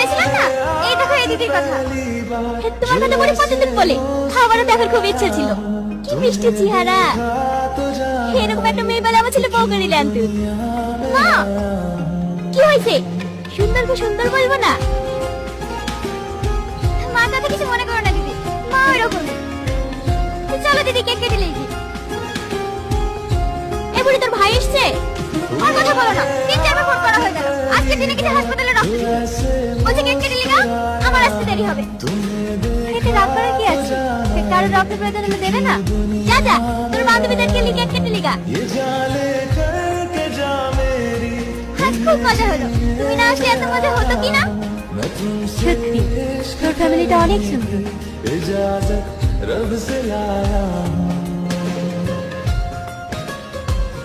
বলেছিলাম না, এই দেখো এই দিদির কথা। তোমার কথা বলে কতদিন বলে, খাবারও দেখার খুব ইচ্ছা ছিল। কি মিষ্টি চেহারা, এরকম একটা মেয়ে বেলা আমার ছেলে বউ করে দিলেন তুই। মা কি হয়েছে, সুন্দরকে সুন্দর বলবো না? মা কথা কিছু মনে করো না দিদি, মা ওইরকম। চলো দিদি কেক কেটে লেগি। এবারে তোর ভাই এসছে, আর কথা বলো না, 3-4বার ফোন করা হয়ে গেল। আজকে দিনে কিছু হাসপাতালে রক্ত দিতে বলছে, কেক কেটে লেগা, আমার আসতে দেরি হবে। এতে রাগ করার কি আছে, কারোর রক্ত প্রয়োজন হলে দেবে না। যা যা, তোর বান্ধবীদেরকে লিখে কেক কেটে লেগা। আজ খুব মজা হলো, তুমি না আসলে এত মজা হতো কি না? সত্যি তোর ফ্যামিলিটা অনেক সুন্দর।